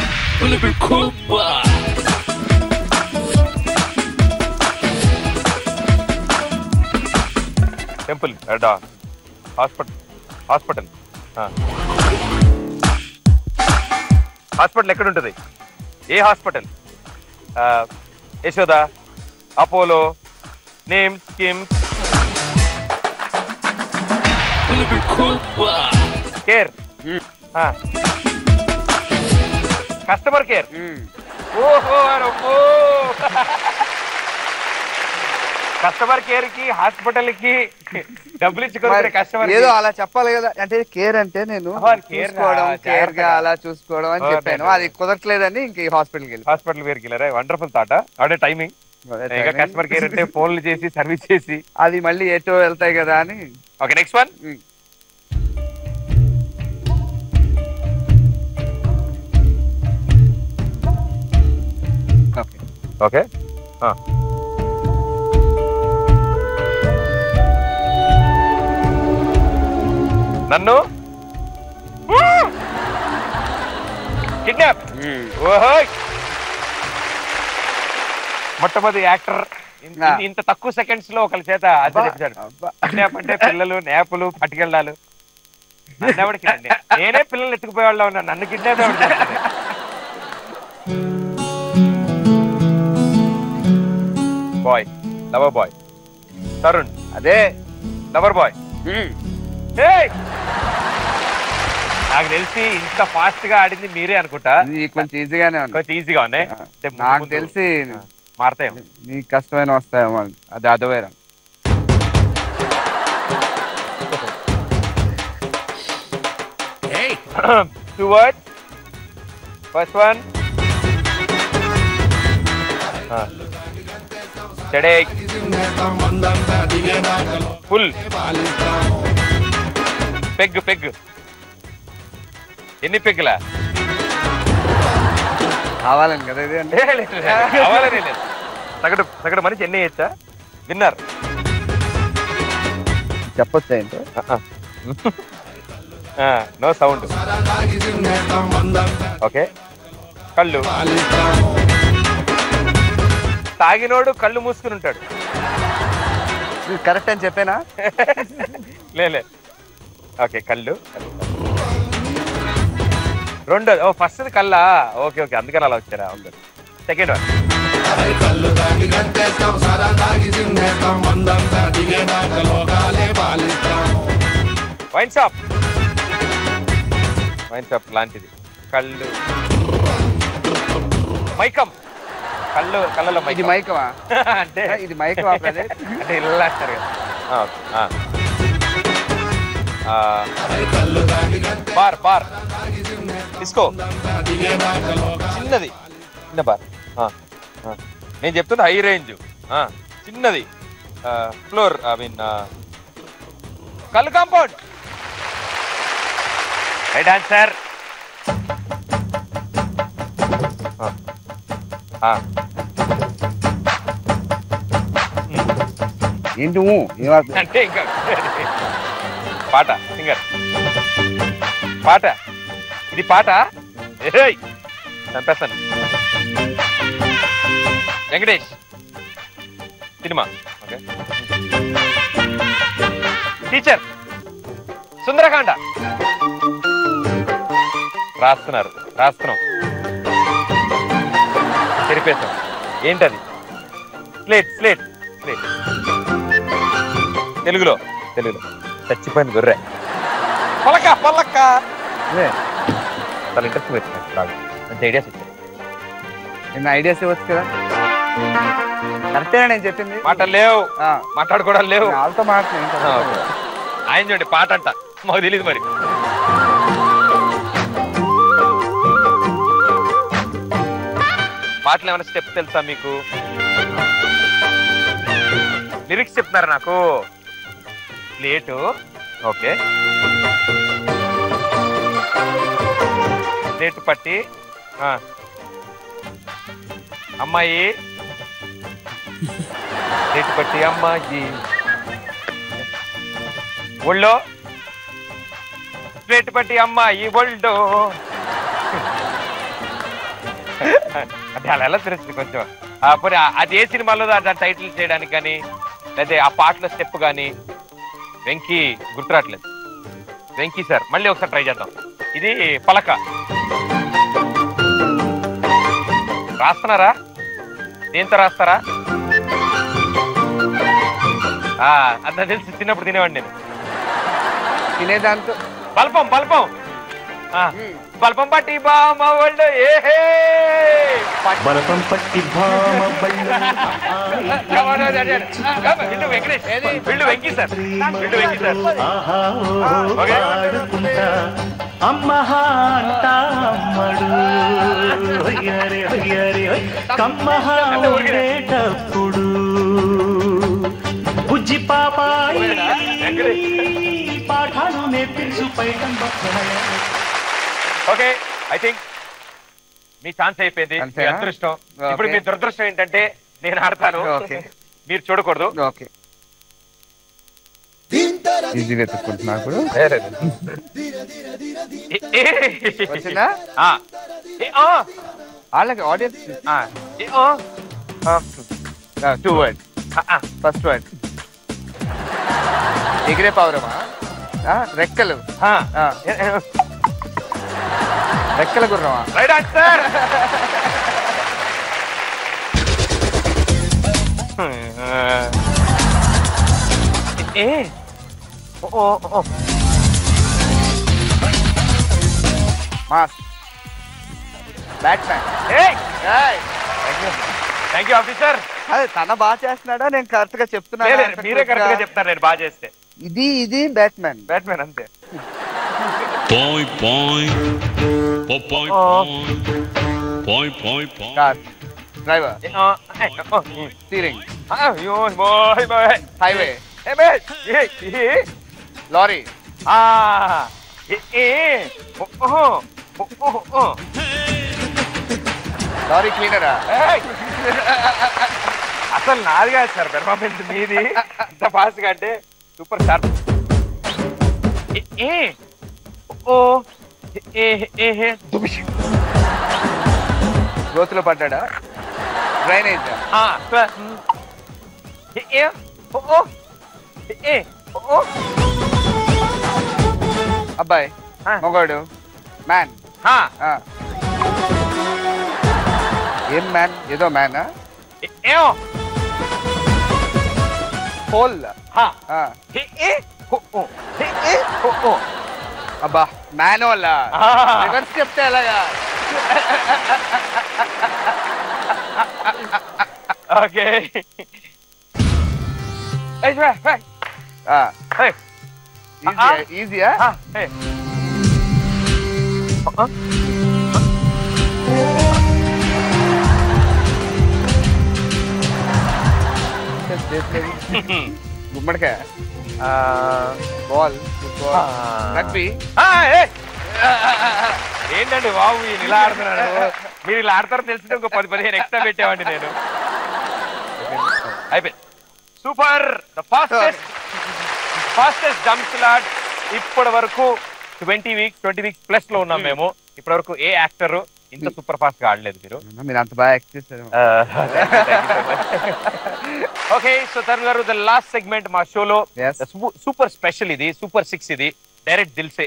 టెంపుల్ హాస్పిటల్ ఎక్కడ ఉంటుంది ఏ hospital Yashoda Apollo names schemes care customer care ఓహో కస్టమర్ కేర్ కి హాస్పిటల్ కి డబ్బులు ఇచ్చుకోవాలి కస్టమర్ ఏదో అలా చెప్పాలి కదా అంటే కేర్ అంటే నేను కేర్ గా అలా చూసుకోవడం అని చెప్పాను అది కుదరట్లేదని ఇంక హాస్పిటల్ వెళ్ళారా వండర్ఫుల్ థాట్ అదే టైమింగ్ కస్టమర్ కేర్ అంటే ఫోన్లు చేసి సర్వీస్ చేసి అది మళ్ళీ ఎటో వెళ్తాయి కదా అని ఓకే నెక్స్ట్ వన్ ఓకే నన్ను కిడ్నాప్ మొట్టమొదటి యాక్టర్ ఇంత తక్కువ సెకండ్స్ లో ఒకరి చేత కిడ్నాప్ అంటే పిల్లలు నేపులు పట్టుకెళ్ళాలి నేనే పిల్లలు ఎత్తుకుపోయేవాళ్ళ ఉన్నా నన్ను kidnap boy lover boy Tarun అదే లవర్ బాయ్ నాకు తెలిసి ఇంత ఫాస్ట్ గా ఆడింది మీరే అనుకుంటా. ఇది కొంచెం ఈజీగానే ఉంది. కొంచెం ఈజీగా ఉన్నాయి. నాకు తెలిసి మారతాయి. నీకు కష్టమైన వస్తాయేమో. అది అదవేరా. Two words. First one. Headache. Full. Peg. ఎన్ని పెగ్గులా కావాలని కదా ఇది అంటే కావాలని లేదు. సగటు మనిషి ఎన్ని వేయచ్చా? విన్నర్ చెప్పొచ్చా ఏంటో. No sound. ఓకే. కళ్ళు తాగినోడు కళ్ళు మూసుకుని ఉంటాడు. కరెక్ట్ అని చెప్పేనా? లే. ఓకే కళ్ళు. రెండు. ఫస్ట్ కళ్ళా? ఓకే అందుకని అలా వచ్చారా? Okay. Second one. Wine shop లాంటిది. కళ్ళు. మైకం. కళ్ళలో ఇది మైకమా? అంటే ఇది మైకమా? అంటే ఇలా అంటారు కదా. బార్ తీసుకో. చిన్న బార్. నేను చెప్తున్నా హై రేంజ్. చిన్నది ఫ్లోర్. ఐ మీన్ కళ్ళు కాంపౌండ్. Right answer. ఏంటి అంటే ఇంకా పాట సింగర్. పాట. ఇది పాట. చంపేస్తాను. వెంకటేష్ సినిమా. ఓకే. టీచర్. సుందరకాండ. రాస్తున్నాం. చెరిపేస్తాం. ఏంటది? స్లేట్. తెలుగులో చచ్చిపోయిన గొర్రె. పలక. చాలా ఇంట్రెస్ట్ వచ్చినాయి. మంచి ఐడియాస్ వచ్చాయి. నేను ఐడియాస్ ఇవ్వచ్చు కదా. కరెక్టేనా నేను చెప్పింది? మాటలు లేవు, మాట్లాడుకోవడం లేవు. వాళ్ళతో మాట్లాడు. ఆయన చూడండి పాట అంట. మాకు తెలియదు మరి. పాటలు ఏమైనా స్టెప్ తెలుసా మీకు? లిరిక్స్ చెప్తున్నారు నాకు. ప్లేటు. ఓకే. ప్లేటు పట్టి. అమ్మాయి. ప్లేటు పట్టి అమ్మాయి. ఒళ్ళో. ప్లేటు పట్టి అమ్మాయి ఒళ్ళో. అంటే అలా ఎలా తెలుస్తుంది కొంచెం. అది ఏ సినిమాలో దాని టైటిల్ చేయడానికి కానీ లేదా ఆ పాటలో స్టెప్ కానీ వెంకీ గుర్తురాట్లేదు. వెంకీ సార్ మళ్ళీ ఒకసారి ట్రై చేద్దాం. ఇది పలక. రాస్తున్నారా? దేంతో రాస్తారా? అంత తెలిసి చిన్నప్పుడు తినేవాడిని నేను. తినేదాంతో బల్పం పట్టి బామ వాళ్ళు. బలపం పట్టి బామ వెంకటేష్. వీళ్ళు వెంకీ సార్. అమ్మహా అంటా అమ్మడు కమ్మహా ఉండేటప్పుడు బుజ్జి పాపాయి పాఠాలు నేర్పించు పైటం. ఓకే. ఐ థింక్ మీ ఛాన్స్ అయిపోయింది. మీ అదృష్టం. ఇప్పుడు మీ దురదృష్టం ఏంటంటే నేను ఆడతాను, మీరు చూడకూడదు. ఓకే. ఈజీ వెతుక్కుంటున్నా ఇప్పుడు. వాళ్ళకి ఆడియన్స్. 2 words. ఫస్ట్ వర్డ్ ఎగిరే పావురమా? రెక్కలు. రెక్కల గుర్రమా? Right answer. Mass batsmen. Thank you officer. అదే తన బాగా చేస్తున్నాడా నేను కరెక్ట్ గా చెప్తున్నా? మీరే కరెక్ట్ గా చెప్తారు నేను బాగా చేస్తే. ఇది బ్యాట్స్మెన్. బ్యాట్మెన్ అంతే. Car driver steering highway lorry lorry క్లీనరా? అసలు నాది కాదు సార్ పెర్ఫార్మెన్స్ మీది. ఇంత ఫాస్ట్ గా అంటే సూపర్ స్టార్. గోతులో పడ్డా? డ్రైనేజ్ అబ్బాయి మొగాడు మ్యాన్. ఏం మ్యాన్? ఏదో మ్యానా? హోల్. అబ్బా మ్యాన్ వాళ్ళ రివర్స్ చెప్తే ఎలాగా? ఓకే ఈజీయా? గుమ్మడికాయ బాల్ రగ్బీ. ఏంటండి బాబు ఈయన ఇలా ఆడుతున్నాడు? మీరు ఇలా ఆడతారో తెలిసింటే ఇంకో 10-15 ఎక్స్ట్రా పెట్టామండి నేను. అయిపోయింది. Super. The fastest jump slot ఇప్పటి వరకు 20 వీక్స్ ప్లస్ లో ఉన్నాం మేము. ఇప్పటి వరకు ఏ యాక్టర్ ఇంత సూపర్ ఫాస్ట్ గా ఆడలేదు. మీరు అంత బాగా యాక్ట్ చేశారు. ఓకే సో తరుణ్ గారు ద లాస్ట్ సెగ్మెంట్ మా షోలో సూపర్ స్పెషల్. ఇది సూపర్ 6. ఇది డైరెక్ట్ దిల్సే.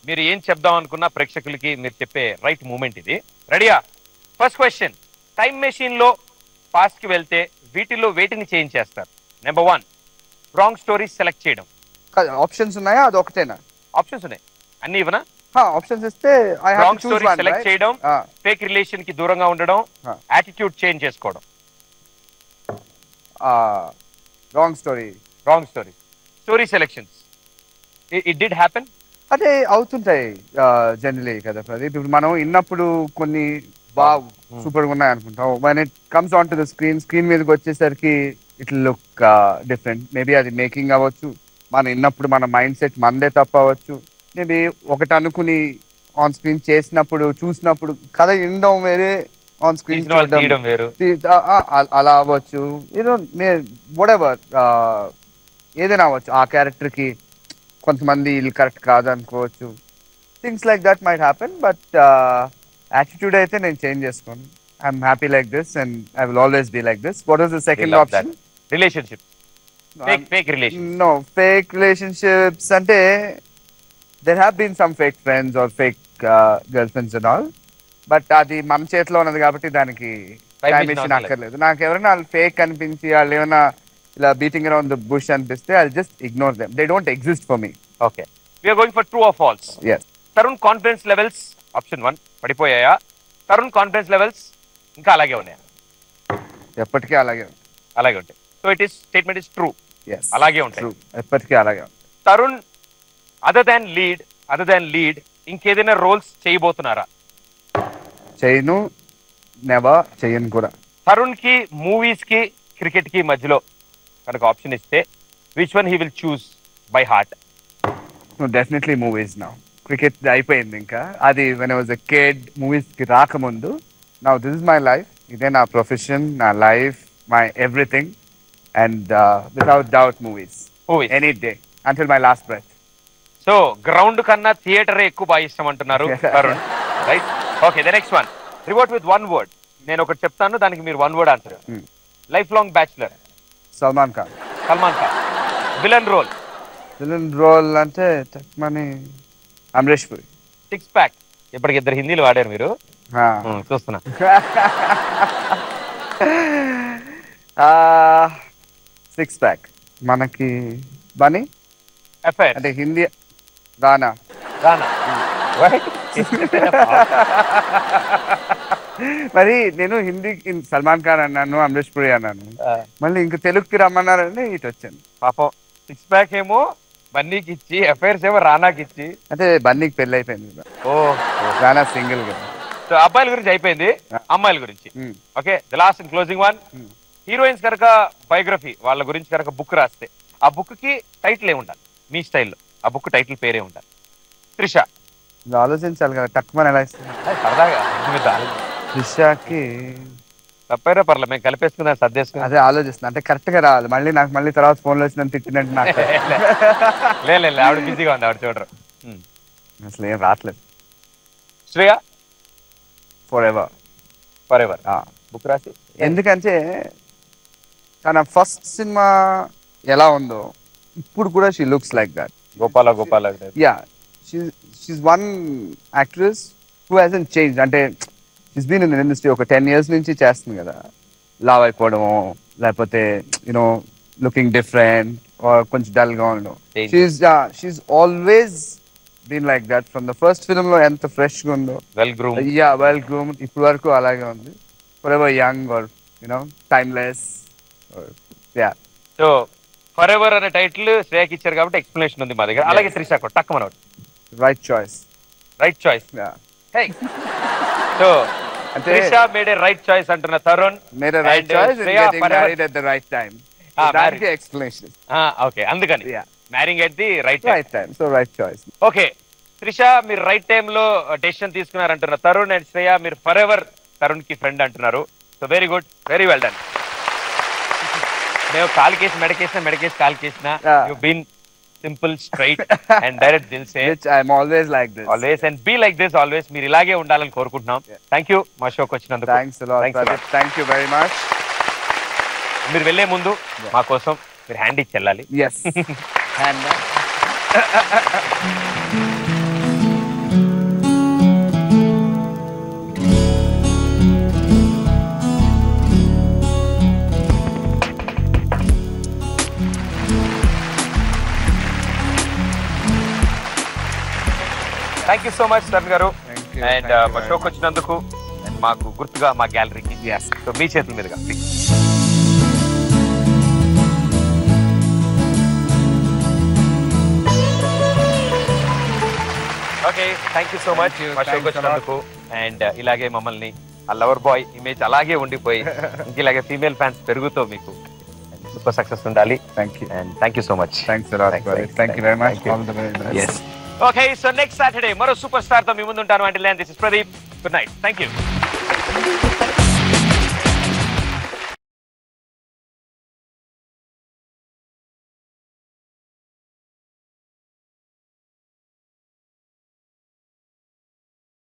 మీరు ఏం చెప్దాం అనుకున్నా ప్రేక్షకులకి మీరు చెప్పే రైట్ మూమెంట్ ఇది. రెడీయా? First question. టైం మెషిన్ లో పాస్ట్ కి వెళ్తే వీటిల్లో వేటిని చేంజ్ చేస్తారు? నెంబర్ 1 రాంగ్ స్టోరీస్ సెలెక్ట్ చేయడం. ఆప్షన్స్ ఉన్నాయా? అది ఒకటేనా? ఆప్షన్స్ ఉన్నాయి. అన్ని ఇవ్వనా? ఆప్షన్స్ ఇస్తే రాంగ్ స్టోరీ సెలెక్ట్ చేయడం, ఫేక్ రిలేషన్ కి దూరంగా ఉండడం, యాటిట్యూడ్ చేంజ్ చేసుకోవడం. Wrong story story selections it did happen. అదే అవుతుంటాయి జనరలీ కదా ప్రదీప్. ఇప్పుడు మనం విన్నప్పుడు కొన్ని బాగా సూపర్ గా ఉన్నాయి అనుకుంటాం. when it comes on to the screen మీదకి వచ్చేసరికి ఇట్ లుక్ డిఫరెంట్. మేబీ అది మేకింగ్ అవ్వచ్చు, మనం విన్నప్పుడు మన మైండ్ సెట్ మనదే తప్ప అవ్వచ్చు. మేబీ ఒకటి అనుకుని ఆన్ స్క్రీన్ చేసినప్పుడు చూసినప్పుడు కథ వినడం వేరే, ఆన్ స్క్రీన్ అలా అవ్వచ్చు. వాటెవర్ ఏదైనా అవ్వచ్చు. ఆ క్యారెక్టర్ కి కొంతమంది వీళ్ళు కరెక్ట్ కాదు అనుకోవచ్చు. Things like that might happen. But attitude అయితే నేను చేంజ్ చేసుకోను. I'm happy like this and I will always be like this. What was the second option? Relationship. No, fake relationships అంటే there have been some fake friends or fake girlfriends and all, but అది మన చేతిలో ఉన్నది కాబట్టి దానికి టైం మెషిన్ అక్కర్లేదు. నాకు ఎవరైనా వాళ్ళు ఫేక్ అనిపించి వాళ్ళు ఏమైనా ఇలా బీటింగ్ అరౌండ్ ద బుష్ అనిపిస్తే I just ignore them. They don't exist for me. Okay we are going for true or false. yes. Tarun confidence levels option 1 పడిపోయాయా? తరుణ్ కాన్ఫిడెన్స్ లెవెల్స్ ఇంకా అలాగే ఉన్నాయా? ఎప్పటికీ అలాగే ఉంటాయి. So it is statement is true. yes, అలాగే ఉంటాయి. ఎప్పటికీ అలాగే. తరుణ్ అదర్ దాన్ లీడ్ ఇంకేదైనా రోల్స్ చేయబోతున్నారా? చేయను, నెవర్ చేయను కూడా. తరుణ్ కి మూవీస్ కి క్రికెట్ కి మధ్యలో కనుక ఆప్షన్ ఇస్తే which one he will choose by heart? Definitely movies. Now cricket అయిపోయింది. ఇంకా అది when I was a kid movies కి రాకముందు. Now this is my life. ఇదే నా ప్రొఫెషన్, నా life, my everything. And without doubt movies any day until my last breath. So ground కన్నా థియేటర్ ఎక్కువ బాగా ఇష్టం అంటున్నారు Tarun, right? Okay the next one. Revert with 1 word. నేను ఒకటి చెప్తాను, దానికి మీరు 1 word answer. Life long bachelor. Salman Khan. Villain role అంటే మనీ అమరీష్ పురి. 6 pack. ఇప్పటికి 2 హిందీలు వాడారు మీరు, చూస్తున్నా. 6 pack మనకి బనీ అఫైర్ అంటే హిందీ రానా. రైట్. మరి నేను హిందీకి సల్మాన్ ఖాన్ అన్నాను, అమరీష్ పురి అన్నాను, మళ్ళీ ఇంక తెలుగుకి రమ్మన్నారంటే ఇటు వచ్చాను. పాపం 6 ప్యాక్ ఏమో బన్నీకి ఇచ్చి, అఫైర్స్ ఏమో రానాకి ఇచ్చి. అంటే బన్నీకి పెళ్ళి అయిపోయింది, ఓ రానా సింగిల్ కదా. సో అబ్బాయిల గురించి అయిపోయింది, అమ్మాయిల గురించి. Okay, the last and closing one. Heroines కనుక బయోగ్రఫీ వాళ్ళ గురించి కనుక బుక్ రాస్తే ఆ బుక్ కి టైటిల్ ఏముండాలి మీ స్టైల్లో? ఆ బుక్ టైటిల్ పేరే ఉండాలి. త్రిష ఆలోచించాలి కదా, తక్కువ ఎలా ఇస్తుంది సరదాగా. త్రిషకి తప్పైనా పర్లే, మేము కలిపేసుకున్నాం, సర్దేసుకున్నాం. అదే ఆలోచిస్తున్నా, అంటే కరెక్ట్ గా రావాలి. మళ్ళీ నాకు మళ్ళీ తర్వాత ఫోన్లో వచ్చి నన్ను తిట్టినట్టు నాకు లేదు, ఆవిడ బిజీగా ఉంది, ఆవిడ చూడరు. అసలు ఏం రావట్లేదు. Shreya for ever. బుక్ రాసి, ఎందుకంటే తన ఫస్ట్ సినిమా ఎలా ఉందో ఇప్పుడు కూడా she looks like that. Gopala yeah, she's one actress who hasn't change. అంటే she's been in the industry ఒక 10 years నుంచి చేస్తుంది కదా. లావ్ అయిపోవడము, లేకపోతే యూనో లుకింగ్ డిఫరెంట్, కొంచెం డల్ గా ఉండడం. She's always been like that. From the first film లో ఎంత ఫ్రెష్ గా ఉందో, వెల్ గ్రూమ్డ్, ఇప్పుడు వరకు అలాగే ఉంది. Forever young or you know timeless. Ya, so forever అనే టైటిల్ శ్రేయకి ఇచ్చారు కాబట్టి ఎక్స్ప్లెనేషన్ ఉంది మా దగ్గర. అలాగే త్రిష కూడా టక్ మనోడు right choice. So Trisha made ఏ రైట్ చాయిస్ అంటున్న Tarun. made a right choice and getting married at the right time. దానికి ఎక్స్ప్లెనేషన్. ఓకే, అందుకని marrying at the right time. So right choice. Okay, Trisha మీరు రైట్ టైమ్ లో డెసిషన్ తీసుకున్నారంటున్న తరుణ్, అండ్ శ్రేయ మీరు ఫర్ ఎవర్ తరుణ్ కి ఫ్రెండ్ అంటున్నారు. So very good, very well done. మేము కాల్ కేసి మెడకేసి కాల్ కేసిన, you been simple, straight and direct దిల్ సే. I'm always like this. Always and be like this always. మీరు ఇలాగే ఉండాలని కోరుకుంటున్నాం. థ్యాంక్ యూ మా షోకి వచ్చినందుకు. Thanks a lot, Pradeep. Thank you very much. మీరు వెళ్ళే ముందు మా కోసం మీరు హ్యాండ్ ఇచ్చి వెళ్ళాలి. Yes. And thank you so much Tarun గారు. Thank you. అండ్ మా షోకి వచ్చినందుకు అండ్ మాకు గుర్తుగా మా గ్యాలరీకి. సో మీ చేతుల మీదుగా please. Okay, thank you so much మా షోకి వచ్చినందుకు. అండ్ ఇలాగే మమ్మల్ని ఆ లవర్ బాయ్ ఇమేజ్ అలాగే ఉండిపోయి ఇంక ఇలాగే ఫీమేల్ ఫ్యాన్స్ పెరుగుతూ మీకు సూపర్ సక్సెస్ ఉండాలి. thank you. And thank you so much. Thanks a lot, Pradeep. Thank you very much. All the very best. Yes. Okay, so next Saturday, మరో సూపర్ స్టార్ తో మీ ముందు ఉంటాను. Until then, this is Pradeep. Good night. Thank you.